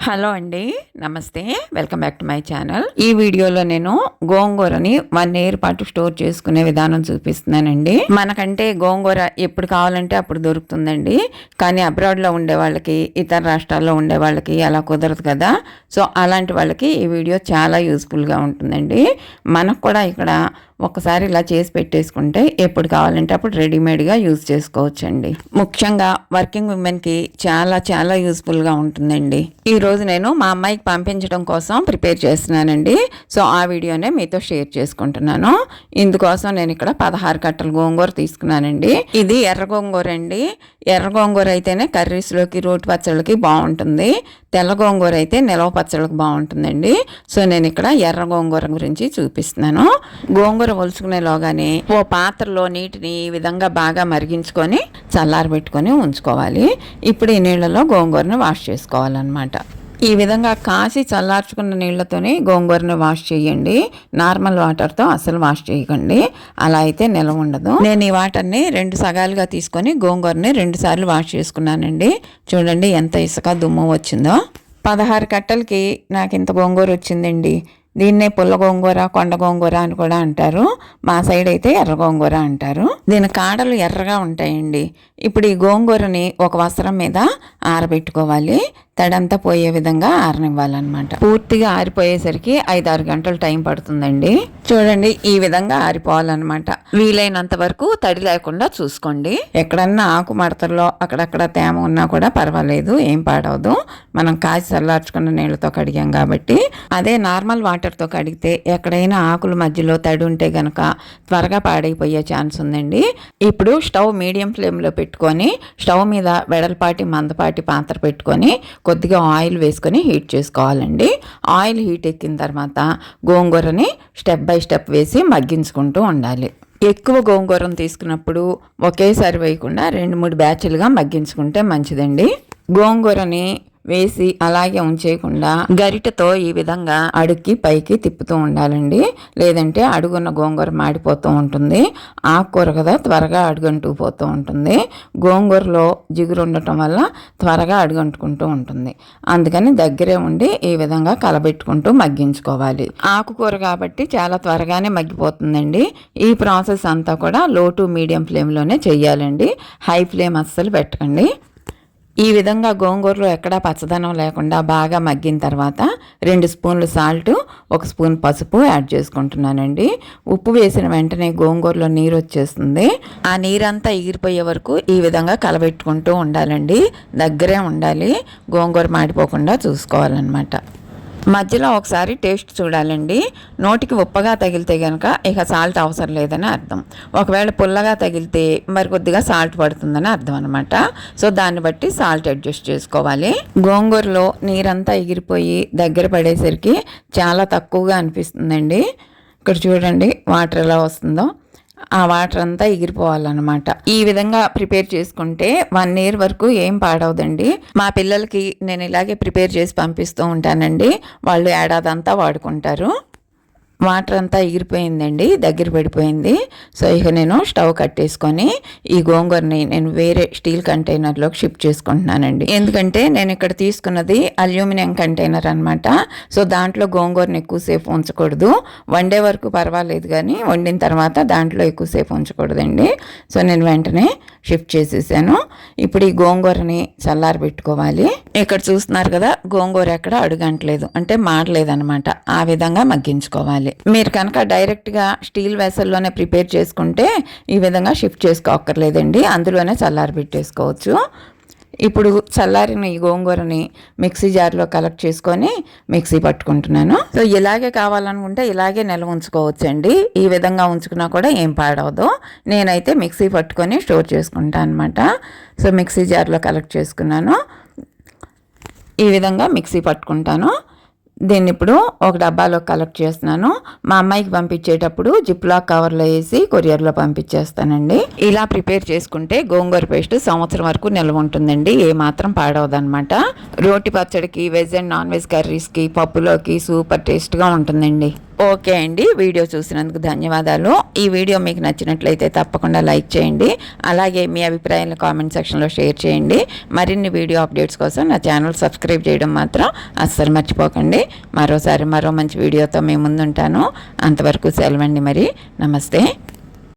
Hello అండి, నమస్తే. Welcome back to my channel. ఈ వీడియోలో నేను గోంగూరని 1 ఇయర్ పాటు స్టోర్ చేసుకునే విధానం చూపిస్తున్నానండి. మనకంటే గోంగూర ఎప్పుడు కావాలంటే అప్పుడు దొరుకుతుందండి. కానీ అబ్రాడ్లో ఉండే వాళ్ళకి, ఇతర రాష్ట్రాల్లో ఉండే వాళ్ళకి అలా కుదరదు కదా. సో అలాంటి వాళ్ళకి ఈ వీడియో చాలా యూస్ఫుల్గా ఉంటుందండి. మనకు కూడా ఇక్కడ ఒకసారి ఇలా చేసి పెట్టేసుకుంటే ఎప్పుడు కావాలంటే అప్పుడు రెడీమేడ్గా యూజ్ చేసుకోవచ్చండి. ముఖ్యంగా వర్కింగ్ ఉమెన్కి చాలా చాలా యూస్ఫుల్గా ఉంటుందండి. ఈరోజు నేను మా అమ్మాయికి పంపించడం కోసం ప్రిపేర్ చేస్తున్నానండి. సో ఆ వీడియోనే మీతో షేర్ చేసుకుంటున్నాను. ఇందుకోసం నేను ఇక్కడ 16 కట్టలు గోంగూర తీసుకున్నానండి. ఇది ఎర్ర గోంగూర అండి. ఎర్ర గోంగూర అయితేనే కర్రీస్లోకి, రోటి పచ్చళ్ళకి బాగుంటుంది. తెల్ల గోంగూర అయితే నిలవ పచ్చళ్ళకి బాగుంటుందండి. సో నేను ఇక్కడ ఎర్ర గోంగూర గురించి చూపిస్తున్నాను. గోంగూర ఒలుచుకునేలోగానే ఓ పాత్రలో నీటిని ఈ విధంగా బాగా మరిగించుకొని చల్లారబెట్టుకొని ఉంచుకోవాలి. ఇప్పుడు ఈ నీళ్ళలో గోంగూరని వాష్ చేసుకోవాలన్నమాట. ఈ విధంగా కాసి చల్లార్చుకున్న నీళ్లతోనే గోంగూరని వాష్ చేయండి. నార్మల్ వాటర్తో అసలు వాష్ చేయకండి, అలా అయితే నిలవ ఉండదు. నేను ఈ వాటర్ని 2 సగాలుగా తీసుకొని గోంగూరని 2 సార్లు వాష్ చేసుకున్నానండి. చూడండి ఎంత ఇసుక దుమ్ము వచ్చిందో. 16 కట్టలకి నాకు ఇంత గోంగూర వచ్చిందండి. దీన్నే పుల్ల గోంగూర, కొండ గోంగూర అని కూడా అంటారు. మా సైడ్ అయితే ఎర్ర గోంగూర అంటారు. దీని కాడలు ఎర్రగా ఉంటాయండి. ఇప్పుడు ఈ గోంగూరని ఒక వస్త్రం మీద ఆరబెట్టుకోవాలి. తడంతా పోయే విధంగా ఆరనివ్వాలన్నమాట. పూర్తిగా ఆరిపోయేసరికి 5-6 గంటలు టైం పడుతుందండి. చూడండి ఈ విధంగా ఆరిపోవాలన్నమాట. వీలైనంత వరకు తడి లేకుండా చూసుకోండి. ఎక్కడన్నా ఆకు మడతల్లో అక్కడక్కడ తేమ ఉన్నా కూడా పర్వాలేదు, ఏం పాడవదు. మనం కాసి చల్లార్చుకున్న నీళ్ళతో కడిగాం కాబట్టి. అదే నార్మల్ వాటర్తో కడిగితే ఎక్కడైనా ఆకుల మధ్యలో తడి ఉంటే గనక త్వరగా పాడైపోయే ఛాన్స్ ఉందండి. ఇప్పుడు స్టవ్ మీడియం ఫ్లేమ్లో పెట్టుకొని స్టవ్ మీద వెడల్పాటి మందపాటి పాత్ర పెట్టుకొని కొద్దిగా ఆయిల్ వేసుకొని హీట్ చేసుకోవాలండి. ఆయిల్ హీట్ ఎక్కిన తర్వాత గోంగూరని స్టెప్ బై స్టెప్ వేసి మగ్గించుకుంటూ ఉండాలి. ఎక్కువ గోంగూరను తీసుకున్నప్పుడు ఒకేసారి వేయకుండా 2-3 బ్యాచ్లుగా మగ్గించుకుంటే మంచిదండి. గోంగూరని వేసి అలాగే ఉంచేయకుండా గరిటతో ఈ విధంగా అడుక్కి పైకి తిప్పుతూ ఉండాలండి. లేదంటే అడుగున్న గోంగూర మాడిపోతూ ఉంటుంది. ఆకుకూర కదా, త్వరగా అడుగంటూ పోతూ ఉంటుంది. గోంగూరలో జిగురు ఉండటం వల్ల త్వరగా అడుగంటుకుంటూ ఉంటుంది. అందుకని దగ్గరే ఉండి ఈ విధంగా కలబెట్టుకుంటూ మగ్గించుకోవాలి. ఆకుకూర కాబట్టి చాలా త్వరగానే మగ్గిపోతుందండి. ఈ ప్రాసెస్ అంతా కూడా లో టు మీడియం ఫ్లేమ్లోనే చెయ్యాలండి. హై ఫ్లేమ్ అస్సలు పెట్టకండి. ఈ విధంగా గోంగూరలో ఎక్కడా పచ్చదనం లేకుండా బాగా మగ్గిన తర్వాత 2 స్పూన్లు సాల్ట్, 1 స్పూన్ పసుపు యాడ్ చేసుకుంటున్నానండి. ఉప్పు వేసిన వెంటనే గోంగూరలో నీరు వచ్చేస్తుంది. ఆ నీరంతా ఎగిరిపోయే వరకు ఈ విధంగా కలబెట్టుకుంటూ ఉండాలండి. దగ్గరే ఉండాలి, గోంగూర మాడిపోకుండా చూసుకోవాలన్నమాట. మధ్యలో ఒకసారి టేస్ట్ చూడాలండి. నోటికి ఉప్పగా తగిలితే కనుక ఇక సాల్ట్ అవసరం లేదని అర్థం. ఒకవేళ పుల్లగా తగిలితే మరి కొద్దిగా సాల్ట్ పడుతుందని అర్థం అనమాట. సో దాన్ని బట్టి సాల్ట్ అడ్జస్ట్ చేసుకోవాలి. గోంగూరలో నీరంతా ఎగిరిపోయి దగ్గర పడేసరికి చాలా తక్కువగా అనిపిస్తుందండి. ఇక్కడ చూడండి వాటర్ ఎలా వస్తుందో. ఆ వాటర్ అంతా ఎగిరిపోవాలన్నమాట. ఈ విధంగా ప్రిపేర్ చేసుకుంటే 1 ఇయర్ వరకు ఏం పాడవదండి. మా పిల్లలకి నేను ఇలాగే ప్రిపేర్ చేసి పంపిస్తూ ఉంటానండి. వాళ్ళు ఏడాదంతా వాడుకుంటారు. వాటర్ అంతా ఎగిరిపోయిందండి, దగ్గర పడిపోయింది. సో ఇక నేను స్టవ్ కట్టేసుకొని ఈ గోంగూరని నేను వేరే స్టీల్ కంటైనర్లోకి షిఫ్ట్ చేసుకుంటున్నానండి. ఎందుకంటే నేను ఇక్కడ తీసుకున్నది అల్యూమినియం కంటైనర్ అనమాట. సో దాంట్లో గోంగూరని ఎక్కువసేపు ఉంచకూడదు. వండే వరకు పర్వాలేదు, కానీ వండిన తర్వాత దాంట్లో ఎక్కువసేపు ఉంచకూడదండి. సో నేను వెంటనే షిఫ్ట్ చేసేసాను. ఇప్పుడు ఈ గోంగూరని చల్లారబెట్టుకోవాలి. ఇక్కడ చూస్తున్నారు కదా, గోంగూర ఎక్కడ అడుగంటలేదు, అంటే మాడలేదనమాట. ఆ విధంగా మగ్గించుకోవాలి. మీరు కనుక డైరెక్ట్గా స్టీల్ వెసల్లోనే ప్రిపేర్ చేసుకుంటే ఈ విధంగా షిఫ్ట్ చేసుకోక్కర్లేదండి, అందులోనే చల్లారబెట్టేసుకోవచ్చు. ఇప్పుడు చల్లారిన ఈ గోంగూరని మిక్సీ జార్లో కలెక్ట్ చేసుకొని మిక్సీ పట్టుకుంటున్నాను. సో ఇలాగే కావాలనుకుంటే ఇలాగే నిల్వ ఉంచుకోవచ్చండి. ఈ విధంగా ఉంచుకున్నా కూడా ఏం పాడవదు. నేనైతే మిక్సీ పట్టుకొని స్టోర్ చేసుకుంటాను అనమాట. సో మిక్సీ జార్లో కలెక్ట్ చేసుకున్నాను. ఈ విధంగా మిక్సీ పట్టుకుంటాను. దీన్ని ఇప్పుడు ఒక డబ్బాలో కలెక్ట్ చేస్తున్నాను. మా అమ్మాయికి పంపించేటప్పుడు జిప్లాక్ కవర్లో వేసి కొరియర్లో పంపించేస్తానండి. ఇలా ప్రిపేర్ చేసుకుంటే గోంగూర పేస్ట్ సంవత్సరం వరకు నిల్వ ఉంటుందండి, ఏమాత్రం పాడవదనమాట. రోటి పచ్చడికి, వెజ్ అండ్ నాన్ వెజ్ కర్రీస్కి, పప్పులోకి సూపర్ టేస్ట్గా ఉంటుందండి. ఓకే అండి, వీడియో చూసినందుకు ధన్యవాదాలు. ఈ వీడియో మీకు నచ్చినట్లయితే తప్పకుండా లైక్ చేయండి. అలాగే మీ అభిప్రాయాలను కామెంట్ సెక్షన్లో షేర్ చేయండి. మరిన్ని వీడియో అప్డేట్స్ కోసం నా ఛానల్ సబ్స్క్రైబ్ చేయడం మాత్రం అస్సలు మర్చిపోకండి. మరో మంచి వీడియోతో మీ ముందుంటాను. అంతవరకు సెలవండి మరి. నమస్తే.